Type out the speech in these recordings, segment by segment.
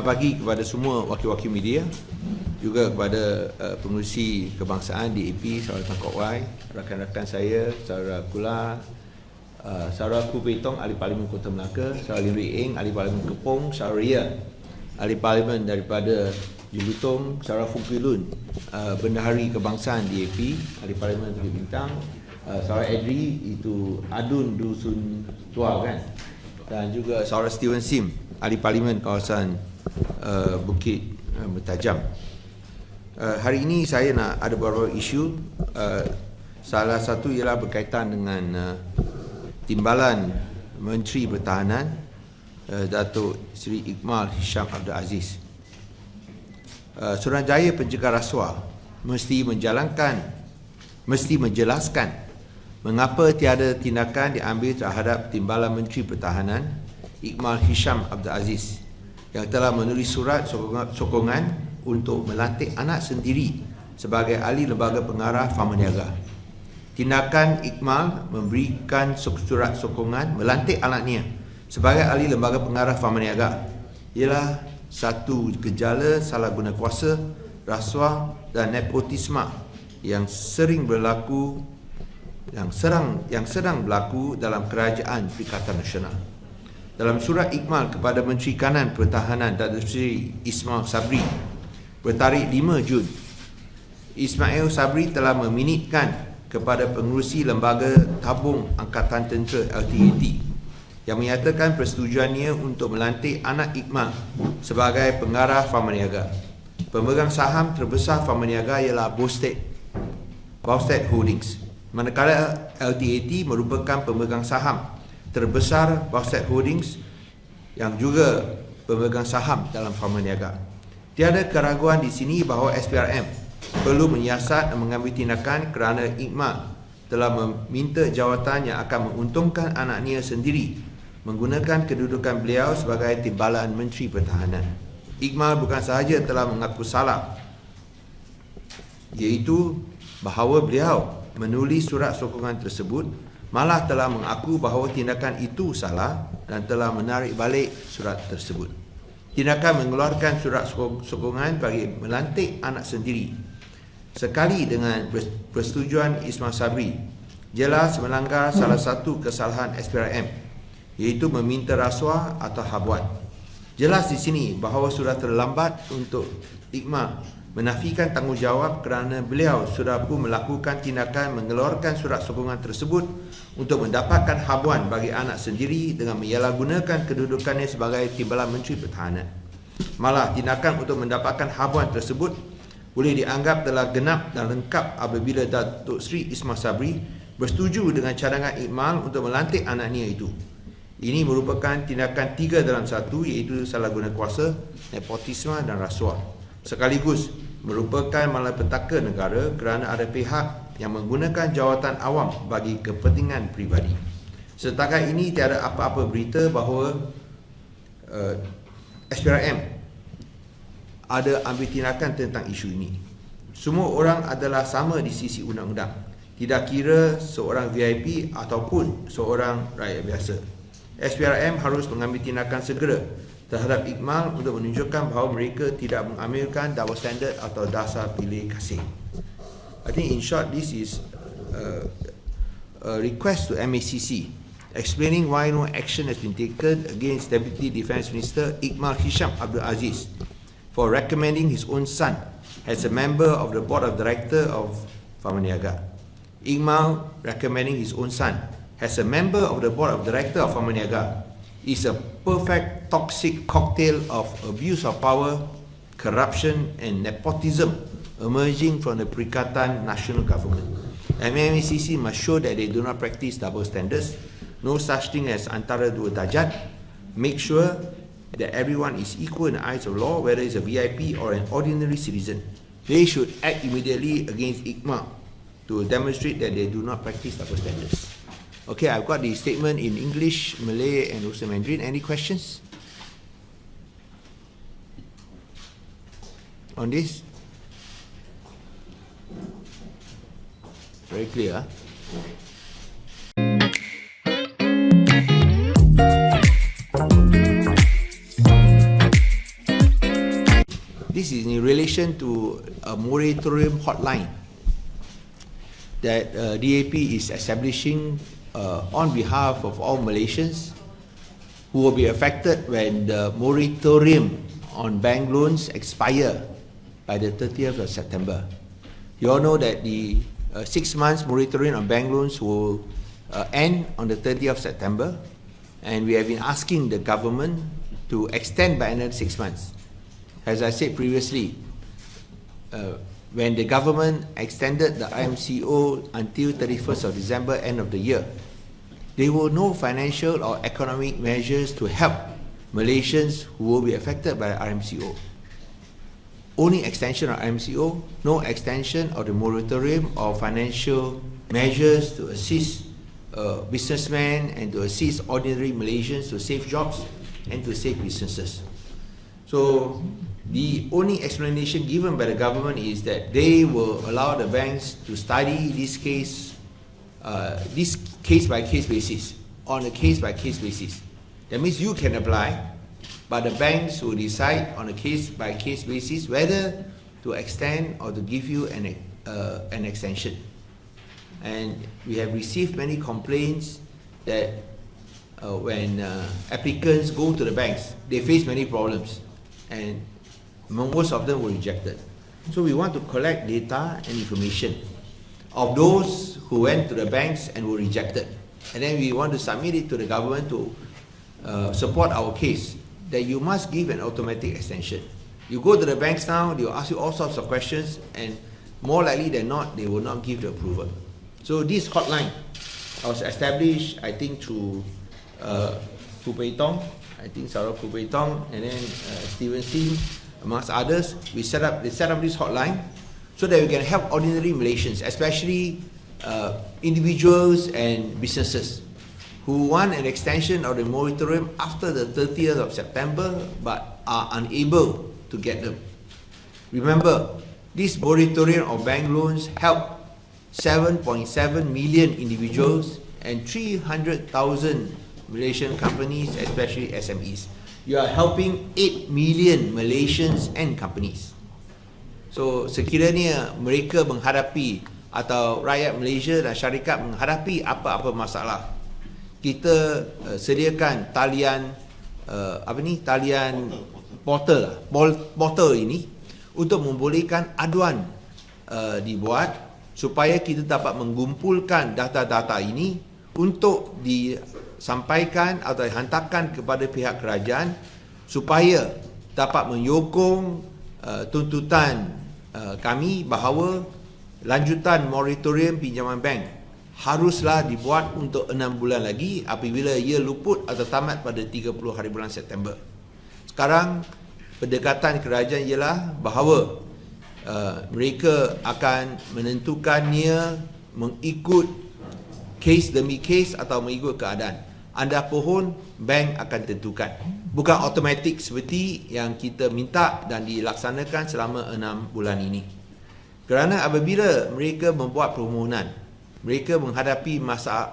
Selamat pagi kepada semua wakil-wakil media, juga kepada pengurusi kebangsaan DAP, saudara Tan Kok Wai, rakan-rakan saya, saudara Kula, saudara Ku Pei Tong, Ahli Parlimen Kota Melaka, saudara Lim Wei Eng, Ahli Parlimen Kepong, saudara Ria, Ahli Parlimen daripada Jelutong, saudara Fung Kui Lun, Bendahari Kebangsaan DAP, Ahli Parlimen Bukit Bintang, saudara Edri, itu Adun Dusun Tua kan, dan juga saudara Steven Sim, Ahli Parlimen kawasan Bukit Bertajam. Hari ini saya nak ada beberapa isu. Salah satu ialah berkaitan dengan timbalan Menteri Pertahanan Datuk Seri Ikmal Hisham Abdul Aziz. Suruhanjaya Pencegah Rasuah mesti menjelaskan mengapa tiada tindakan diambil terhadap timbalan Menteri Pertahanan Ikmal Hisham Abdul Aziz yang telah menulis surat sokongan untuk melantik anak sendiri sebagai ahli lembaga pengarah Fama Niaga. Tindakan Ikmal memberikan surat sokongan melantik anaknya sebagai ahli lembaga pengarah Fama Niaga ialah satu gejala salah guna kuasa, rasuah dan nepotisme yang sedang berlaku dalam kerajaan Perikatan Nasional. Dalam surat Ikmal kepada Menteri Kanan Pertahanan Datuk Seri Ismail Sabri bertarikh 5 Jun, Ismail Sabri telah meminitkan kepada pengerusi Lembaga Tabung Angkatan Tentera LTAT yang menyatakan persetujuannya untuk melantik anak Ikmal sebagai pengarah Fama Niaga. Pemegang saham terbesar Fama Niaga ialah Bosted Holdings, manakala LTAT merupakan pemegang saham terbesar Bosted Holdings yang juga pemegang saham dalam Fama Niaga. Tiada keraguan di sini bahawa SPRM perlu menyiasat dan mengambil tindakan kerana Ikmal telah meminta jawatan yang akan menguntungkan anaknya sendiri menggunakan kedudukan beliau sebagai timbalan Menteri Pertahanan. Ikmal bukan sahaja telah mengaku salah, iaitu bahawa beliau menulis surat sokongan tersebut, malah telah mengaku bahawa tindakan itu salah dan telah menarik balik surat tersebut. Tindakan mengeluarkan surat sokongan bagi melantik anak sendiri sekali dengan persetujuan Ismail Sabri jelas melanggar salah satu kesalahan SPRM, iaitu meminta rasuah atau habuan. Jelas di sini bahawa sudah terlambat untuk Ikmal menafikan tanggungjawab kerana beliau sudah pun melakukan tindakan mengeluarkan surat sokongan tersebut untuk mendapatkan habuan bagi anak sendiri dengan menyalahgunakan kedudukannya sebagai timbalan Menteri Pertahanan. Malah tindakan untuk mendapatkan habuan tersebut boleh dianggap telah genap dan lengkap apabila Datuk Seri Ismail Sabri bersetuju dengan cadangan Ikmal untuk melantik anaknya itu. Ini merupakan tindakan 3 dalam 1, iaitu salah guna kuasa, nepotisme dan rasuah. Sekaligus merupakan malapetaka negara kerana ada pihak yang menggunakan jawatan awam bagi kepentingan peribadi. Setakat ini tiada apa-apa berita bahawa SPRM ada ambil tindakan tentang isu ini. Semua orang adalah sama di sisi undang-undang, tidak kira seorang VIP ataupun seorang rakyat biasa. SPRM harus mengambil tindakan segera terhadap Ikmal untuk menunjukkan bahawa mereka tidak mengambilkan double standard atau dasar pilih kasih. I think in short this is a request to MACC explaining why no action has been taken against Deputy Defence Minister Ikmal Hisham Abdul Aziz for recommending his own son as a member of the Board of Directors of Fama Niaga. Ikmal recommending his own son as a member of the Board of Directors of Fama Niaga is a perfect toxic cocktail of abuse of power, corruption and nepotism emerging from the Perikatan National Government. MACC must show that they do not practice double standards, no such thing as antara dua darjat, make sure that everyone is equal in the eyes of law, whether it's a VIP or an ordinary citizen. They should act immediately against Ikmal to demonstrate that they do not practice double standards. Okay, I've got the statement in English, Malay and also Mandarin. Any questions on this? Very clear. this is in relation to a moratorium hotline that DAP is establishing on behalf of all Malaysians who will be affected when the moratorium on bank loans expire by the 30th of September. You all know that the 6 months moratorium on bank loans will end on the 30th of September, and we have been asking the government to extend by another 6 months. As I said previously, when the government extended the IMCO until 31st of December, end of the year, there were no financial or economic measures to help Malaysians who will be affected by the IMCO. Only extension of IMCO, no extension of the moratorium or financial measures to assist businessmen and to assist ordinary Malaysians to save jobs and to save businesses. So the only explanation given by the government is that they will allow the banks to study this case by case basis, on a case by case basis. That means you can apply, but the banks will decide on a case by case basis whether to extend or to give you an extension. And we have received many complaints that when applicants go to the banks, they face many problems, and most of them were rejected. So we want to collect data and information of those who went to the banks and were rejected, and then we want to submit it to the government to support our case that you must give an automatic extension. You go to the banks now, they will ask you all sorts of questions, and more likely than not, they will not give the approval. So this hotline was established, I think, through Khoo Pei Tong, I think Sarah Khoo Pei Tong, and then Steven Sim, amongst others. They set up this hotline so that we can help ordinary Malaysians, especially individuals and businesses who want an extension of the moratorium after the 30th of September but are unable to get them. Remember, this moratorium of bank loans helped 7.7 million individuals and 300,000 Malaysian companies, especially SMEs. You are helping 8 million Malaysians and companies. So sekiranya mereka menghadapi atau rakyat Malaysia dan syarikat menghadapi apa-apa masalah, kita sediakan talian talian portal ini untuk membolehkan aduan dibuat supaya kita dapat mengumpulkan data-data ini untuk disampaikan atau dihantarkan kepada pihak kerajaan supaya dapat menyokong tuntutan kami bahawa lanjutan moratorium pinjaman bank haruslah dibuat untuk 6 bulan lagi apabila ia luput atau tamat pada 30 hari bulan September. Sekarang pendekatan kerajaan ialah bahawa mereka akan menentukannya mengikut kes demi kes atau mengikut keadaan. Anda pohon, bank akan tentukan. Bukan automatik seperti yang kita minta dan dilaksanakan selama 6 bulan ini. Kerana apabila mereka membuat permohonan, mereka menghadapi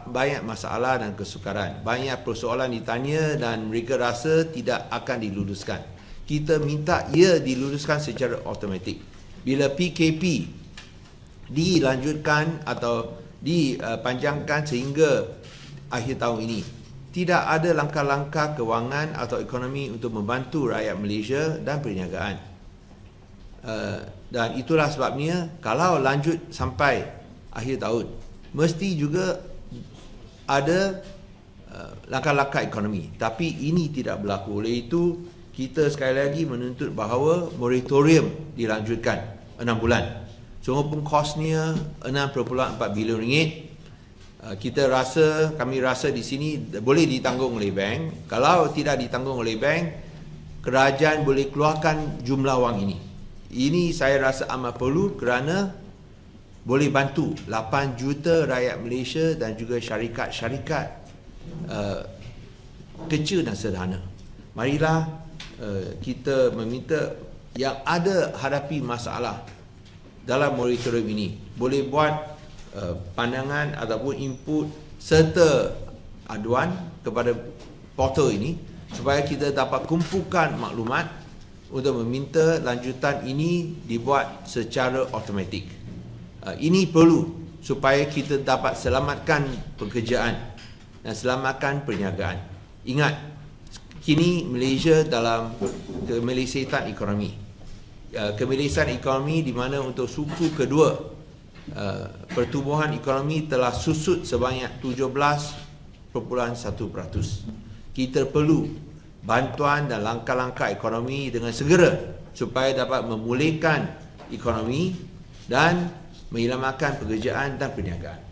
banyak masalah dan kesukaran. Banyak persoalan ditanya dan mereka rasa tidak akan diluluskan. Kita minta ia diluluskan secara automatik. Bila PKP dilanjutkan atau dipanjangkan sehingga akhir tahun ini, tidak ada langkah-langkah kewangan atau ekonomi untuk membantu rakyat Malaysia dan perniagaan. Dan itulah sebabnya kalau lanjut sampai akhir tahun, mesti juga ada langkah-langkah ekonomi. Tapi ini tidak berlaku. Oleh itu, kita sekali lagi menuntut bahawa moratorium dilanjutkan 6 bulan. Walaupun kosnya 6.4 bilion ringgit, kami rasa di sini boleh ditanggung oleh bank. Kalau tidak ditanggung oleh bank, kerajaan boleh keluarkan jumlah wang ini. Ini saya rasa amat perlu kerana boleh bantu 8 juta rakyat Malaysia dan juga syarikat-syarikat kecil dan sederhana. Marilah kita meminta yang ada hadapi masalah dalam moratorium ini boleh buat pandangan ataupun input serta aduan kepada portal ini supaya kita dapat kumpulkan maklumat untuk meminta lanjutan ini dibuat secara automatik. Ini perlu supaya kita dapat selamatkan pekerjaan dan selamatkan perniagaan. Ingat, kini Malaysia dalam kemelesaitan ekonomi. Kemelesaitan ekonomi di mana untuk suku kedua pertumbuhan ekonomi telah susut sebanyak 17.1%. Kita perlu bantuan dan langkah-langkah ekonomi dengan segera supaya dapat memulihkan ekonomi dan menyelamatkan pekerjaan dan perniagaan.